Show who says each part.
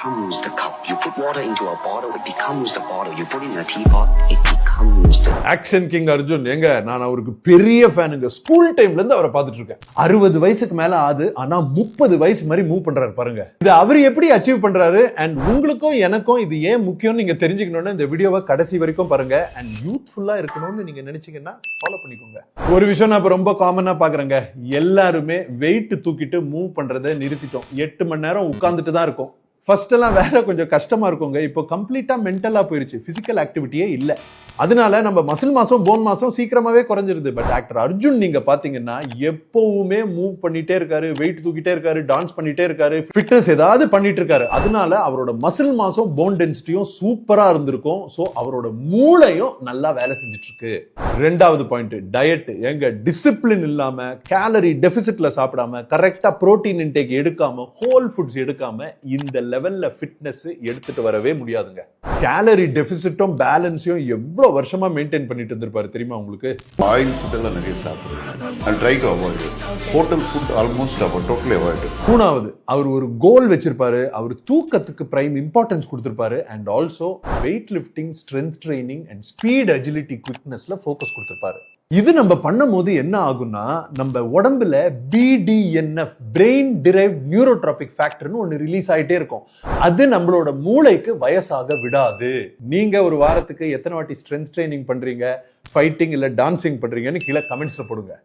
Speaker 1: becomes the cup. You put water into a bottle, it becomes the bottle. You put it in a teapot, it becomes the...
Speaker 2: action king Arjun எங்க நான் அவருக்கு பெரிய ஃபேனுங்க. School டைம்ல இருந்து அவரை பார்த்துட்டு இருக்கேன். 60 வயசுக்கு மேல ஆகுது, ஆனா 30 வயசு மாதிரி மூவ் பண்றாரு பாருங்க. இது அவர் எப்படி அச்சீவ் பண்றாரு அண்ட் உங்களுக்கும் எனக்கும் இது ஏன் முக்கியம்னு நீங்க தெரிஞ்சுக்கணும்னா இந்த வீடியோவை கடைசி வரைக்கும் பாருங்க. அண்ட் யூத்ஃபுல்லா இருக்கணும்னு நீங்க நினைச்சீங்கன்னா ஃபாலோ பண்ணிக்கோங்க. ஒரு விஷயம் நான் இப்ப ரொம்ப காமனா பாக்குறேங்க, எல்லாருமே வெயிட் தூக்கிட்டு மூவ் பண்றதை நிறுத்திட்டோம். 8 மணி நேரம் உட்கார்ந்துட்டு தான் இருக்கும். ஃபர்ஸ்ட் எல்லாம் வேலை கொஞ்சம் கஷ்டமா இருக்குங்க, இப்போ கம்ப்ளீட்டா மென்டலா போயிருச்சு, பிசிக்கல் ஆக்டிவிட்டியே இல்ல. அதனால நம்ம மசில் மாசம் போன் மாசம் சீக்கிரமாவே குறைஞ்சிருது. பட் ஆக்டர் அர்ஜுன் நீங்க பாத்தீங்கன்னா எப்பவுமே மூவ் பண்ணிட்டே இருக்காரு, வெயிட் தூக்கிட்டே இருக்காரு, டான்ஸ் பண்ணிட்டே இருக்காரு, ஃபிட்னஸ் ஏதாவது பண்ணிட்டு இருக்காரு. அதனால அவரோட மசில் மாசம் போன் டென்சிட்டியும் சூப்பரா இருந்திருக்கும். சோ அவரோட மூளையும் நல்லா வேலை செஞ்சுட்டு இருக்கு. ரெண்டாவது பாயிண்ட், டயட். எங்க டிசிப்ளின் இல்லாம கேலரி டெபிசிட்ல சாப்பிடாம கரெக்டா புரோட்டீன் இன்டேக் எடுக்காம ஹோல் ஃபுட்ஸ் எடுக்காம இந்த லெவல்ல ஃபிட்னஸ் எடுத்துட்டு வரவே முடியாதுங்க. கேலரி டெபிசிட்டும் பேலன்ஸையும் எவ்வளவு வருஷமா மெயின்டைன் பண்ணிட்டு இருந்திருப்பாரு தெரியுமா உங்களுக்கு?
Speaker 3: ஆயில் ஃபுட் எல்லாம் நிறைய சாப்பிடுறேன். I try to avoid it. Hotel food almost totally avoid it.
Speaker 2: மூணாவது, அவர் ஒரு கோல் வச்சிருப்பாரு. அவர் தூக்கத்துக்கு பிரைம் இம்பார்ட்டன்ஸ் கொடுத்திருப்பாரு. And also weight lifting, strength training and speed, agility, குவிக்னஸ்ல ஃபோக்கஸ் கொடுத்திருப்பாரு. இது நம்ம பண்ணும் போது என்ன ஆகும்னா நம்ம உடம்புல BDNF, பிரெயின் டிரைவ்ட் நியூரோட்ராபிக் ஃபேக்டர்னு ஒன்னு ரிலீஸ் ஆயிட்டே இருக்கும். அது நம்மளோட மூளைக்கு வயசாக விடாது. நீங்க ஒரு வாரத்துக்கு எத்தனை வாட்டி ஸ்ட்ரென்த் ட்ரைனிங் பண்றீங்க, ஃபைட்டிங் இல்ல டான்சிங் பண்றீங்கன்னு கீழே கமெண்ட்ஸ்ல போடுங்க.